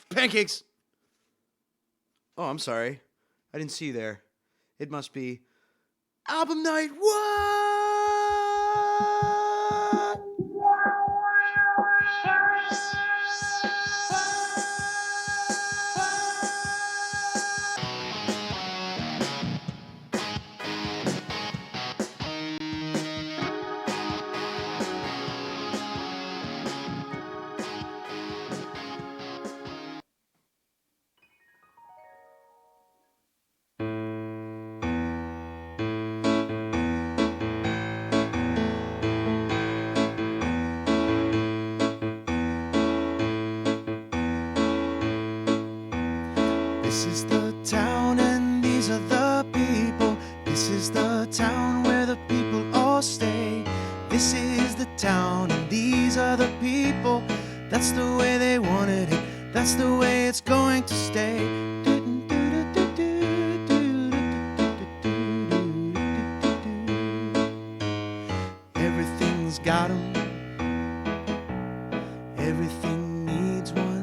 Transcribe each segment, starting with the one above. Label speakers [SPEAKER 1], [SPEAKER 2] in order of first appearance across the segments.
[SPEAKER 1] Pancakes! Oh, I'm sorry. I didn't see you there. It must be album night. What? This is the town and these are the people. This is the town where the people all stay. This is the town and these are the people. That's the way they wanted it. That's the way it's going to stay. Everything's got 'em. Everything needs one.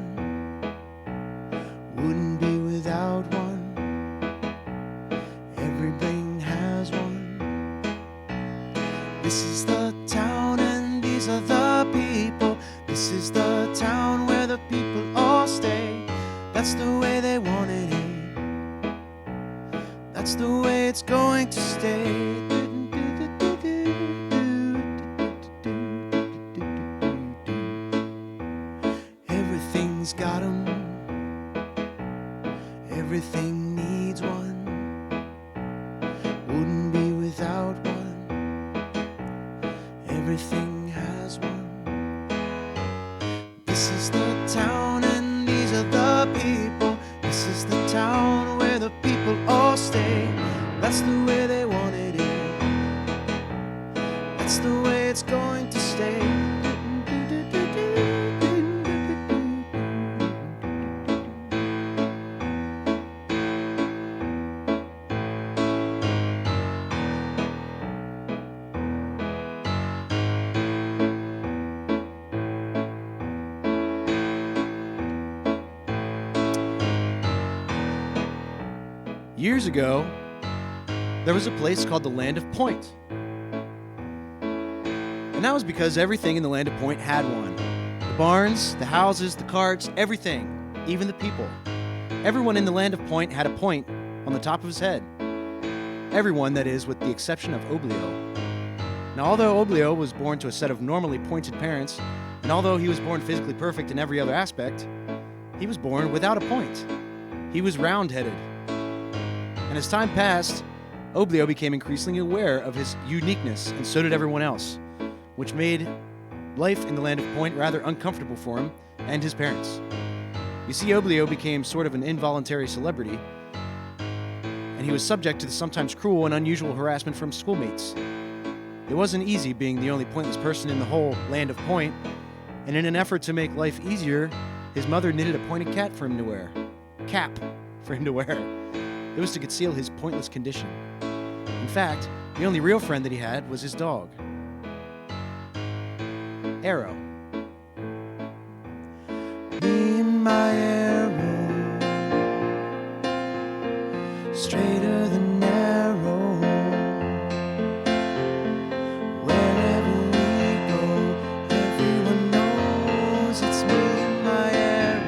[SPEAKER 1] Wouldn't be without one. Every brain has one. This is the town and these are the people. This is the town where the people all stay. That's the way they wanted it. That's the way it's going to stay. Everything's got 'em. Everything needs one. Wouldn't be without one. Everything has one. This is the town and these are the people. This is the town where the people all stay. That's the way they wanted it. That's the way it's going to stay. Years ago, there was a place called the Land of Point. And that was because everything in the Land of Point had one. The barns, the houses, the carts, everything, even the people. Everyone in the Land of Point had a point on the top of his head. Everyone, that is, with the exception of Oblio. Now, although Oblio was born to a set of normally pointed parents, and although he was born physically perfect in every other aspect, he was born without a point. He was round-headed. And as time passed, Oblio became increasingly aware of his uniqueness, and so did everyone else, which made life in the Land of Point rather uncomfortable for him and his parents. You see, Oblio became sort of an involuntary celebrity, and he was subject to the sometimes cruel and unusual harassment from schoolmates. It wasn't easy being the only pointless person in the whole Land of Point, and in an effort to make life easier, his mother knitted a pointed cap for him to wear. It was to conceal his pointless condition. In fact, the only real friend that he had was his dog, Arrow. Me and my arrow, straighter than arrow. Wherever we go, everyone knows it's me and my arrow.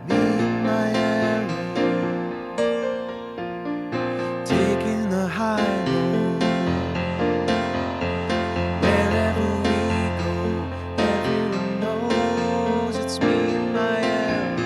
[SPEAKER 1] Me and my arrow, taking the high road. Wherever we go, everyone knows it's me and my arrow.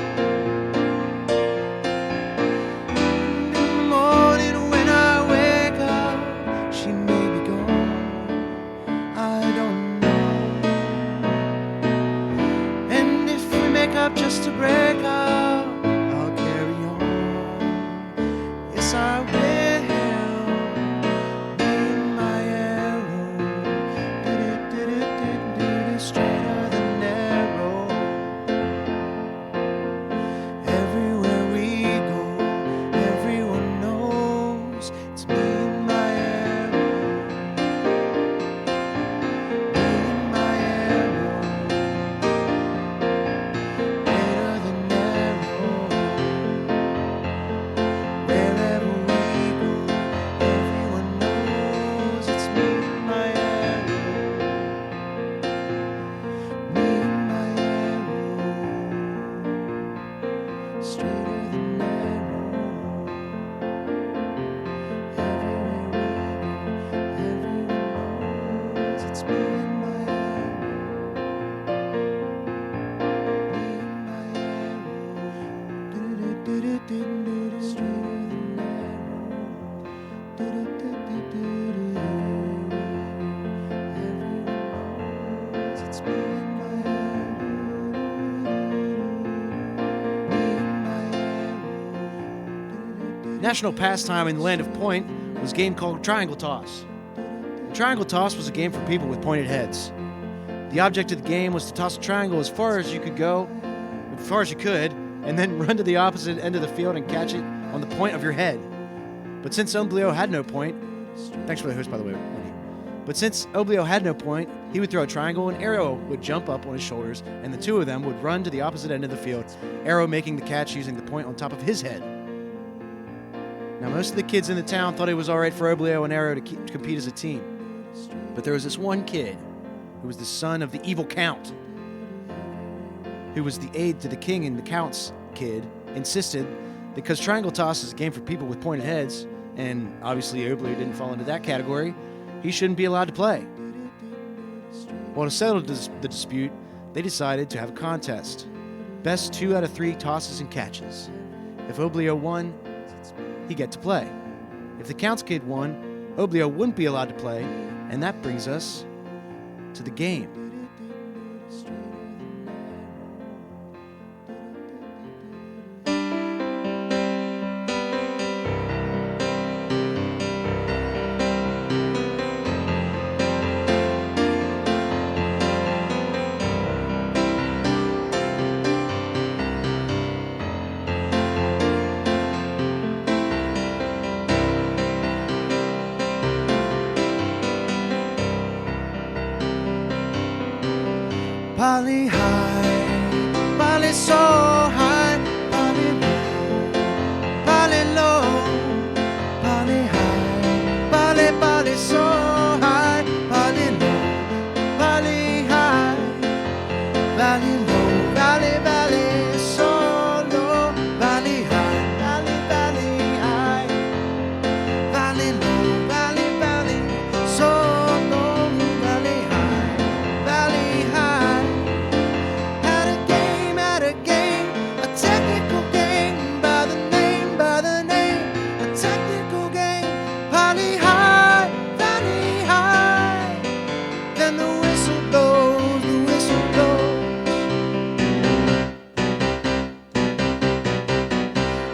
[SPEAKER 1] National pastime in the land of Point was a game called Triangle Toss. Triangle Toss was a game for people with pointed heads. The object of the game was to toss a triangle as far as you could, and then run to the opposite end of the field and catch it on the point of your head. But since Oblio had no point, thanks for the host, by the way, Wendy. But since Oblio had no point, he would throw a triangle and Arrow would jump up on his shoulders, and the two of them would run to the opposite end of the field, Arrow making the catch using the point on top of his head. Now, most of the kids in the town thought it was all right for Oblio and Arrow to compete as a team. But there was this one kid who was the son of the evil Count, who was the aide to the king, and the Count's kid insisted that because Triangle Toss is a game for people with pointed heads, and obviously Oblio didn't fall into that category, he shouldn't be allowed to play. Well, to settle the dispute, they decided to have a contest. Best 2 out of 3 tosses and catches. If Oblio won, he'd get to play. If the Count's kid won, Oblio wouldn't be allowed to play, and that brings us to the game.
[SPEAKER 2] Bali high, Bali so high, Bali low, Bali low, Bali high, Bali so high, Bali low, Bali high, Bali low, Bali so low, Bali high, Bali high, Bali low, Bali so low, Bali high, Bali high.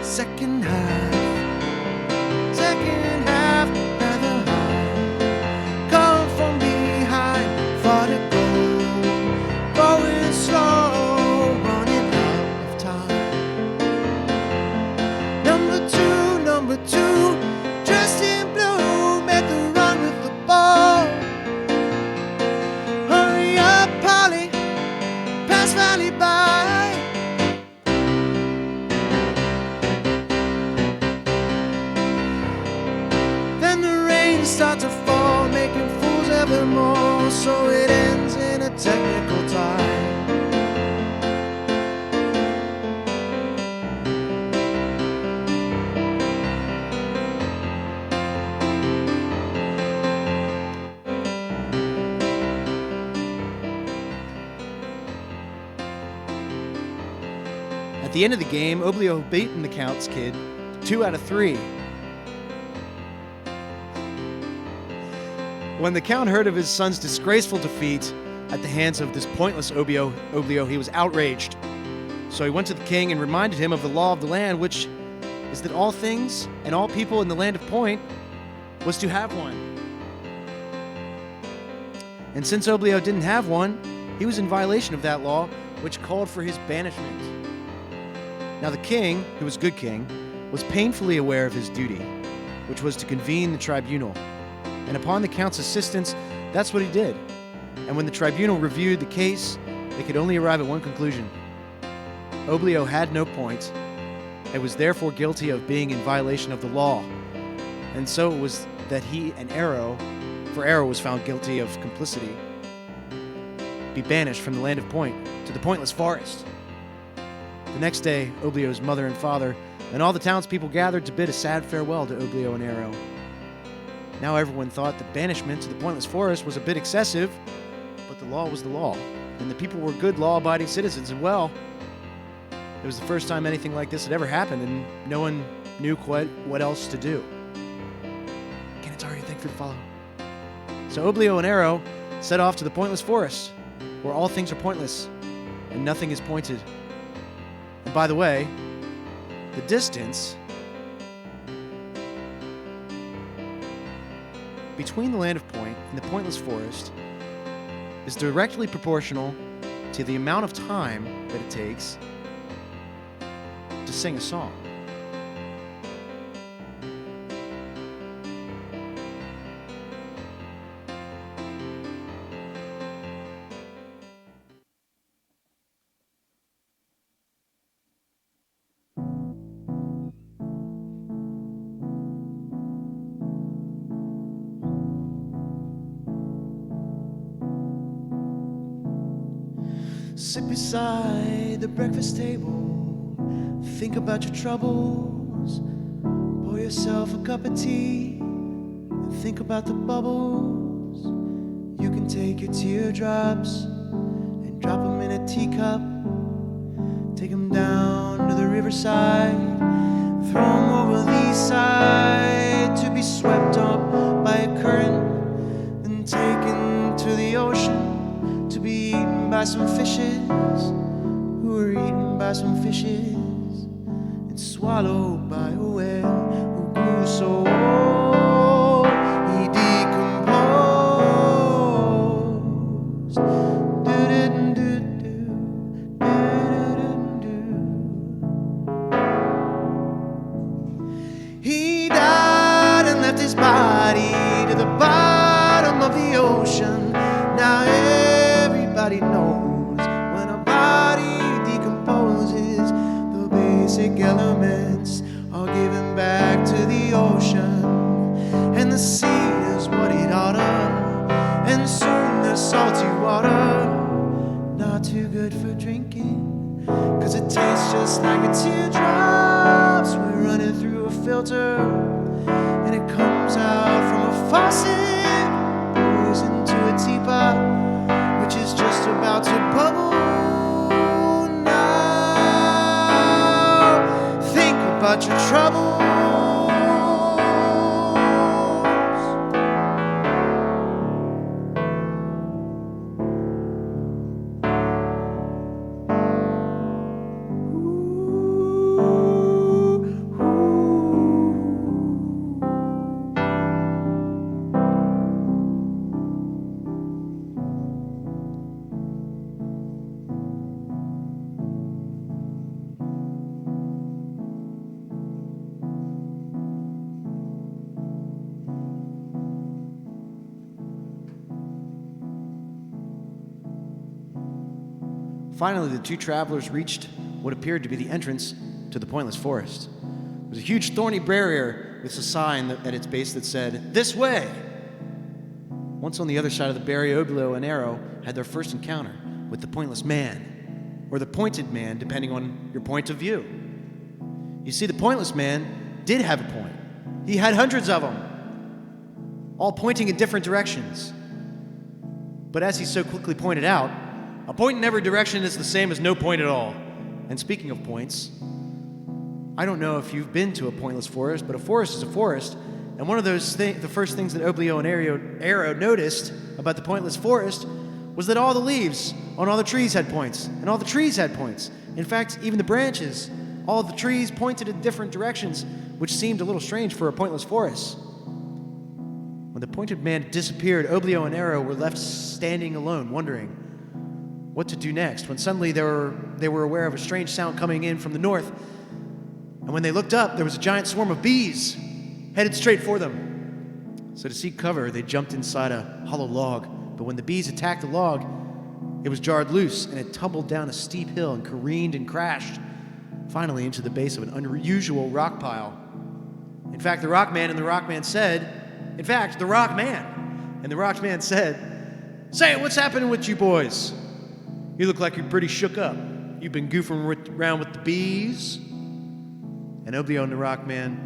[SPEAKER 2] Second half, rather high. Come from behind, far to go. Going slow, running out of time. Number two, dressed in blue, make the run with the ball. Hurry up, Polly, pass Valley by. Start to fall, making fools evermore, so it ends in a technical tie.
[SPEAKER 1] At the end of the game, Oblio had beaten the Count's kid 2 out of 3. When the Count heard of his son's disgraceful defeat at the hands of this pointless Oblio, he was outraged. So he went to the king and reminded him of the law of the land, which is that all things and all people in the land of Point was to have one. And since Oblio didn't have one, he was in violation of that law, which called for his banishment. Now the king, who was good king, was painfully aware of his duty, which was to convene the tribunal. And upon the Count's assistance, that's what he did. And when the tribunal reviewed the case, they could only arrive at one conclusion. Oblio had no point, and was therefore guilty of being in violation of the law. And so it was that he and Arrow, for Arrow was found guilty of complicity, be banished from the land of Point to the pointless forest. The next day, Oblio's mother and father and all the townspeople gathered to bid a sad farewell to Oblio and Arrow. Now everyone thought the banishment to the pointless forest was a bit excessive, but the law was the law, and the people were good law-abiding citizens, and well, it was the first time anything like this had ever happened, and no one knew quite what else to do. Again, it's already a thing for the follow. So Oblio and Arrow set off to the pointless forest, where all things are pointless, and nothing is pointed. And by the way, the distance between the land of Point and the pointless forest is directly proportional to the amount of time that it takes to sing a song.
[SPEAKER 2] Sit beside the breakfast table, think about your troubles, pour yourself a cup of tea, and think about the bubbles. You can take your teardrops and drop them in a teacup, take them down to the riverside, throw them over the side to be swept up by a current and taken to the ocean to be eaten by some fishes who are eaten by some fishes and swallowed by a whale who grew so old he decomposed. Do-do-do-do, do-do-do-do. He died and left his body to the bottom of the ocean. Now everybody knows when a body decomposes, the basic elements are given back to the ocean, and the sea is what it oughta, and soon there's salty water, not too good for drinking, 'cause it tastes just like a teardrops we're running through a filter, and it comes out from a faucet, pours into a teapot, which is just about to bubble. Now think about your troubles.
[SPEAKER 1] Finally, the two travelers reached what appeared to be the entrance to the pointless forest. There was a huge thorny barrier with a sign at its base that said, "This way!" Once on the other side of the barrier, Oblio and Arrow had their first encounter with the pointless man, or the pointed man, depending on your point of view. You see, the pointless man did have a point. He had hundreds of them, all pointing in different directions. But as he so quickly pointed out, a point in every direction is the same as no point at all. And speaking of points, I don't know if you've been to a pointless forest, but a forest is a forest. And one of those the first things that Oblio and Arrow noticed about the pointless forest was that all the leaves on all the trees had points, and all the trees had points. In fact, even the branches, all of the trees pointed in different directions, which seemed a little strange for a pointless forest. When the pointed man disappeared, Oblio and Arrow were left standing alone, wondering what to do next, when suddenly they were aware of a strange sound coming in from the north. And when they looked up, there was a giant swarm of bees headed straight for them. So to seek cover, they jumped inside a hollow log. But when the bees attacked the log, it was jarred loose, and it tumbled down a steep hill and careened and crashed, finally into the base of an unusual rock pile. In fact, the rock man said, "Say, what's happening with you boys? You look like you're pretty shook up. You've been goofing around with the bees?" And Oblio and the rock man,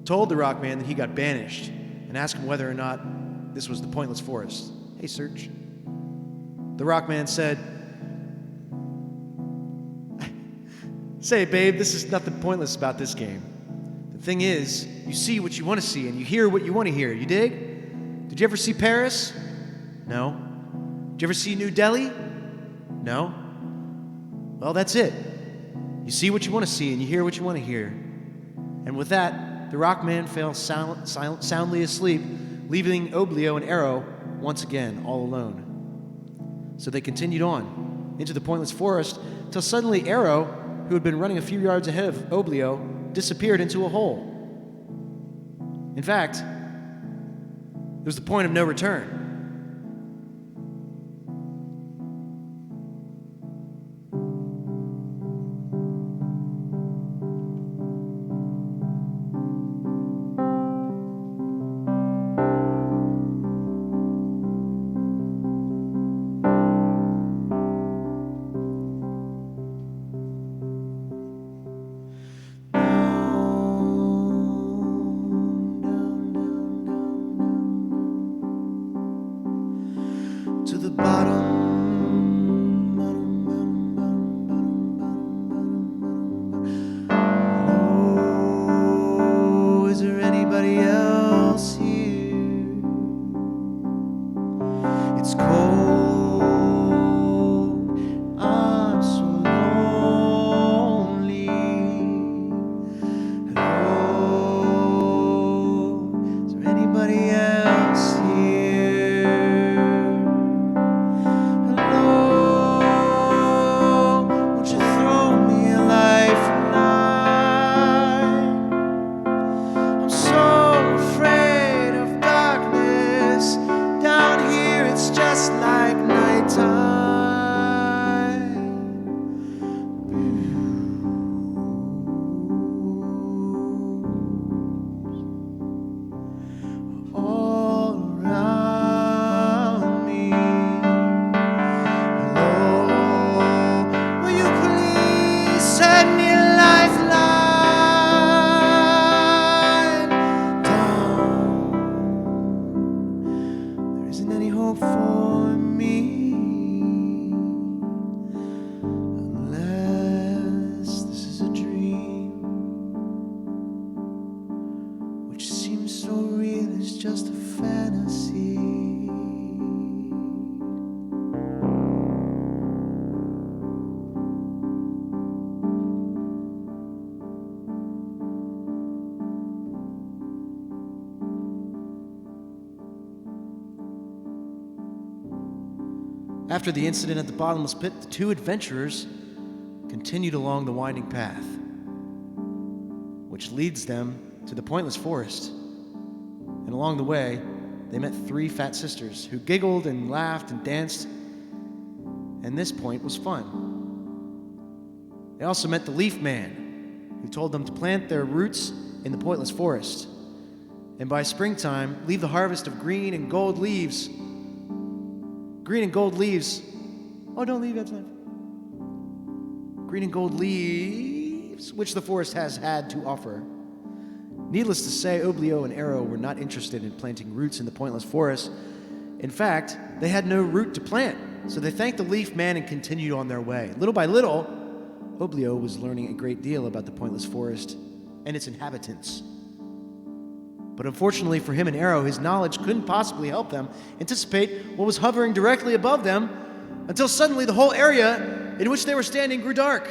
[SPEAKER 1] told the rock man that he got banished and asked him whether or not this was the pointless forest. Hey, Serge. The rock man said, "Say, babe, this is nothing pointless about this game. The thing is, you see what you want to see and you hear what you want to hear. You dig? Did you ever see Paris? No. Did you ever see New Delhi? No. Well, that's it. You see what you want to see and you hear what you want to hear." And with that, the rock man fell soundly asleep, leaving Oblio and Arrow once again all alone. So they continued on into the pointless forest till suddenly Arrow, who had been running a few yards ahead of Oblio, disappeared into a hole. In fact, it was the point of no return. To the bottom. Oh, is there anybody else here? It's cold. I'm so lonely. Hello, is there anybody else here? Isn't any hope for me unless this is a dream, which seems so real, it's just a fantasy. After the incident at the bottomless pit, the two adventurers continued along the winding path, which leads them to the pointless forest. And along the way, they met three fat sisters who giggled and laughed and danced, and this point was fun. They also met the Leaf Man, who told them to plant their roots in the pointless forest, and by springtime, leave the harvest of green and gold leaves. Green and gold leaves. Oh, don't leave that time. Green and gold leaves, which the forest has had to offer. Needless to say, Oblio and Arrow were not interested in planting roots in the pointless forest. In fact, they had no root to plant, so they thanked the Leaf Man and continued on their way. Little by little, Oblio was learning a great deal about the pointless forest and its inhabitants. But unfortunately for him and Arrow, his knowledge couldn't possibly help them anticipate what was hovering directly above them, until suddenly the whole area in which they were standing grew dark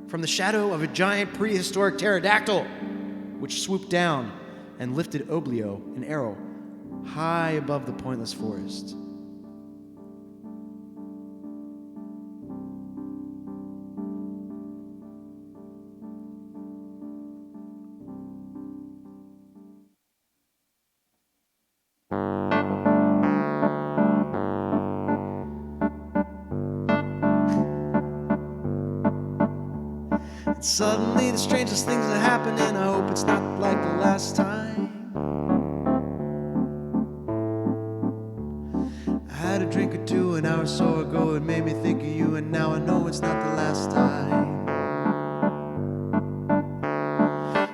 [SPEAKER 1] from the shadow of a giant prehistoric pterodactyl, which swooped down and lifted Oblio and Arrow high above the pointless forest. And suddenly the strangest things are happening. I hope it's not like the last time. I had a drink or two an hour or so ago. It made me think of you, and now I know it's not the last time.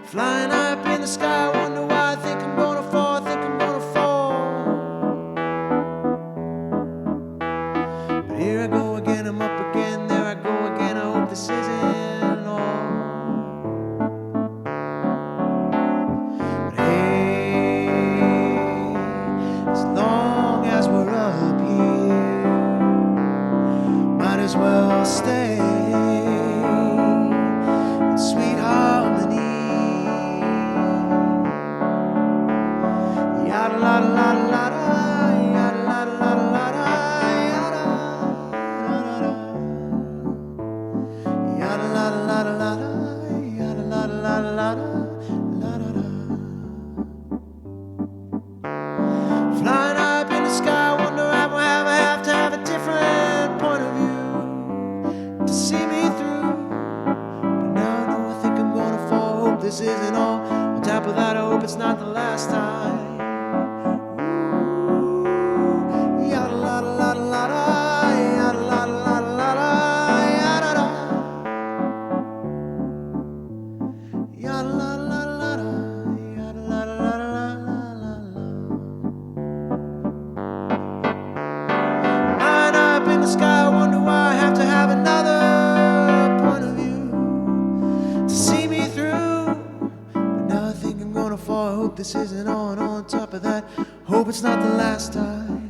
[SPEAKER 1] Flying up in
[SPEAKER 2] the sky, I wonder why. I think I'm gonna fall, I think I'm gonna fall. But here I go again, I'm up again, there I go again. I hope this isn't all. But hey, as long as we're up here, might as well stay in sweet harmony. Yada la la la la la, yada la la la la la, yada la la la, yada la la la la la, yada la la la la la, la la la. Flying up in the sky, wonder if I have to have a different point of view to see me through. But now I know I think I'm gonna fall. Hope this isn't all. On top of that, I hope it's not the last time. Ooh, yada la la la la la, yada la la la la, yada da. Yada la la la la, yada la la la la la la. Line up in the sky, I wonder why I have to have another point of view to see me through. But now I think I'm gonna fall. I hope this isn't all. And on top of that, hope it's not the last time.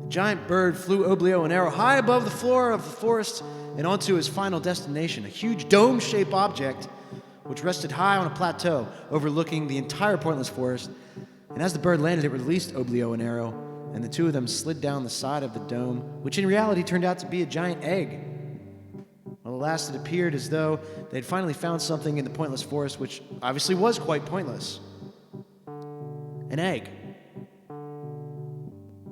[SPEAKER 1] The giant bird flew oblio and arrow high above the floor of the forest and onto his final destination, a huge dome-shaped object which rested high on a plateau overlooking the entire pointless forest. And as the bird landed, it released oblio and arrow, and the two of them slid down the side of the dome, which in reality turned out to be a giant egg. Well, at last it appeared as though they'd finally found something in the pointless forest, which obviously was quite pointless. An egg.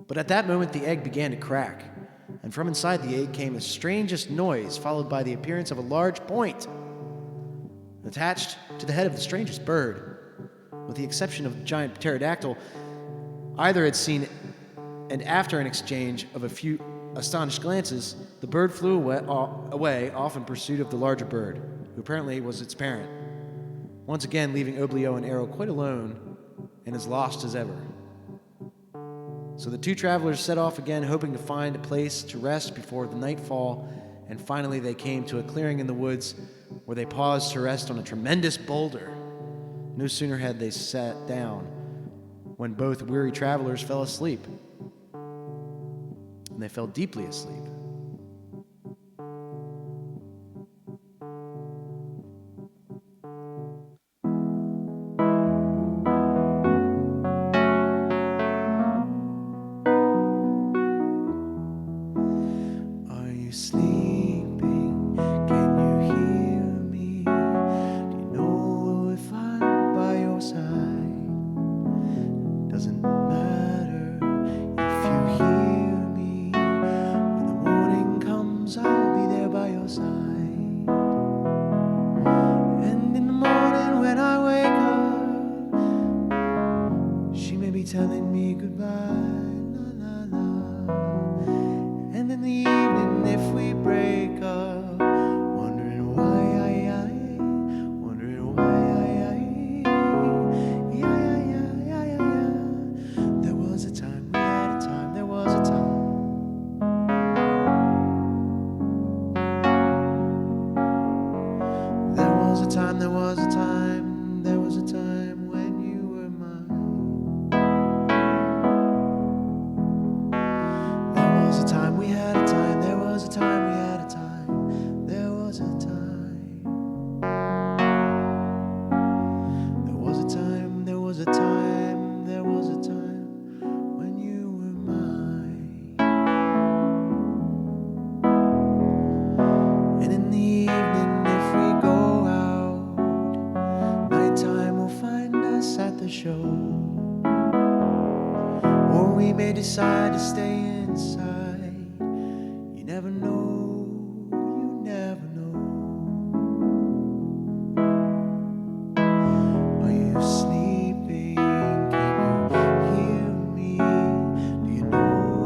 [SPEAKER 1] But at that moment, the egg began to crack, and from inside the egg came the strangest noise, followed by the appearance of a large point attached to the head of the strangest bird. With the exception of the giant pterodactyl, either had seen it, and after an exchange of a few astonished glances, the bird flew away off in pursuit of the larger bird, who apparently was its parent, once again leaving Oblio and Arrow quite alone and as lost as ever. So the two travelers set off again, hoping to find a place to rest before the nightfall, and finally they came to a clearing in the woods where they paused to rest on a tremendous boulder. No sooner had they sat down when both weary travelers fell asleep. And they fell deeply asleep.
[SPEAKER 2] Are you sleeping? Can you hear me? Do you know if I'm by your side? Doesn't matter if you hear me. When the morning comes, I'll be there by your side. And in the morning when I wake up, she may be telling me goodbye. La la la. And in the evening, if we break up, wondering why, wondering why, yeah. There was a time, we had a time, there was a time. There was a time, there was a time, there was a time when you were mine. There was a time, we had a time, there was a time, we had a time, there was a time. There was a time, there was a time, there was a time when you were mine. And in the evening, if we go out, nighttime will find us at the show. Or we may decide to stay inside. You never know, you never know. Are you sleeping? Can you hear me? Do you know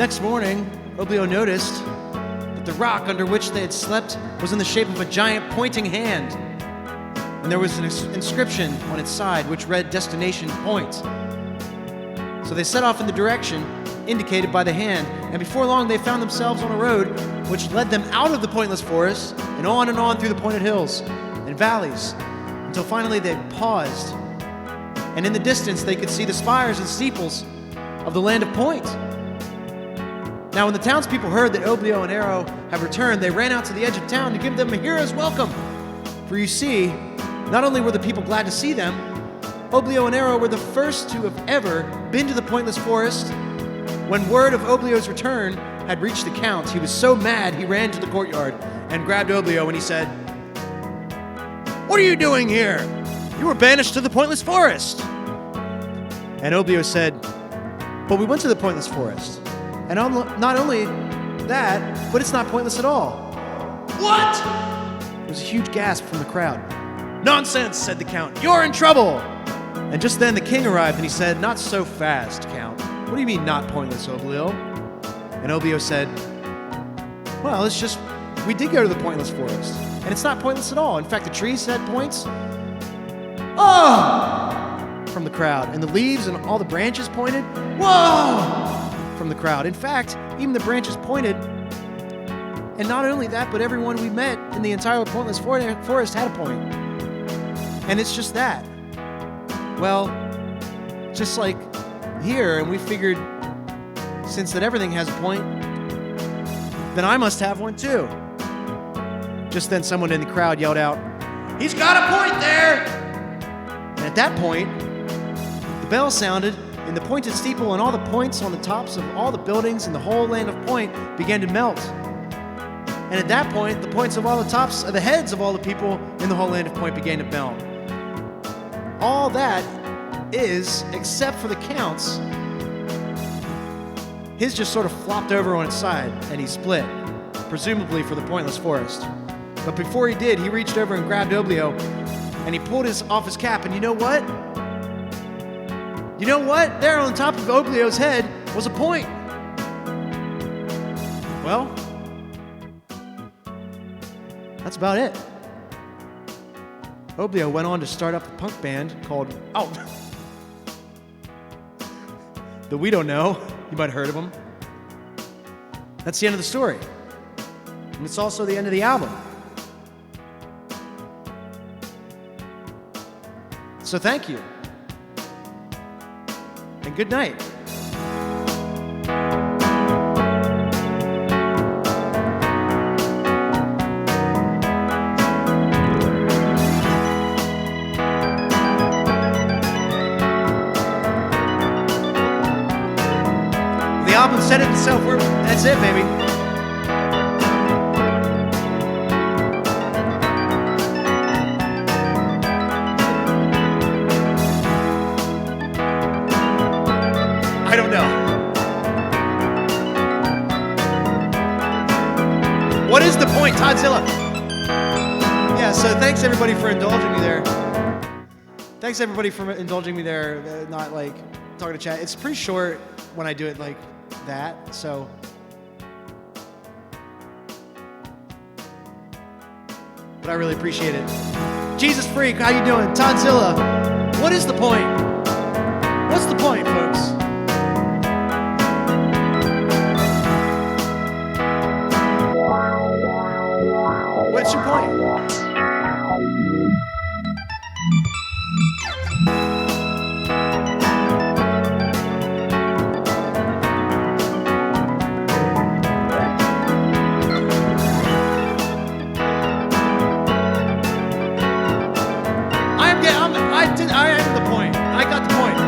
[SPEAKER 1] Next morning, Oblio noticed that the rock under which they had slept was in the shape of a giant pointing hand. And there was an inscription on its side which read Destination Point. So they set off in the direction indicated by the hand, and before long they found themselves on a road which led them out of the pointless forest and on through the pointed hills and valleys until finally they paused. And in the distance they could see the spires and steeples of the land of Point. Now when the townspeople heard that Oblio and Arrow had returned, they ran out to the edge of town to give them a hero's welcome. For you see, not only were the people glad to see them, Oblio and Arrow were the first to have ever been to the pointless forest. When word of Oblio's return had reached the Count, he was so mad he ran to the courtyard and grabbed Oblio and he said, "What are you doing here? You were banished to the pointless forest." And Oblio said, "But we went to the pointless forest. And not only that, but it's not pointless at all." "What?" There was a huge gasp from the crowd. "Nonsense," said the Count. "You're in trouble." And just then the king arrived and he said, "Not so fast, Count. What do you mean not pointless, Oblio?" And Oblio said, "Well, it's just, we did go to the pointless forest. And it's not pointless at all. In fact, the trees had points." "Oh!" from the crowd. And the leaves and all the branches pointed. "Whoa!" from the crowd. In fact, even the branches pointed. And not only that, but everyone we met in the entire pointless forest had a point. And it's just that. Well, just like here, and we figured since that everything has a point, then I must have one too." Just then someone in the crowd yelled out, "He's got a point there!" And at that point, the bell sounded, and the pointed steeple and all the points on the tops of all the buildings in the whole land of Point began to melt. And at that point, the points of all the tops of the heads of all the people in the whole land of Point began to melt. All that is, except for the Count's, his just sort of flopped over on its side and he split, presumably for the pointless forest. But before he did, he reached over and grabbed Oblio and he pulled off his cap, and you know what? You know what? There on top of Oblio's head was a point. Well, that's about it. Oblio went on to start up a punk band called, that we don't know. You might have heard of them. That's the end of the story. And it's also the end of the album. So thank you. And good night. The album said it itself. That's it, baby. I don't know. What is the point, Toddzilla? Yeah, so thanks everybody for indulging me there. Thanks everybody for indulging me there, not like talking to chat. It's pretty short when I do it like that, so. But I really appreciate it. Jesus Freak, how you doing? Toddzilla, what is the point? What's the point, folks? What's your point? I am the point. I got the point.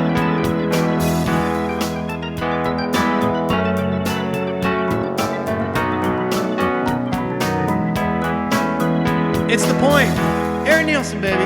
[SPEAKER 1] It's the point. Aaron Nilsson, baby.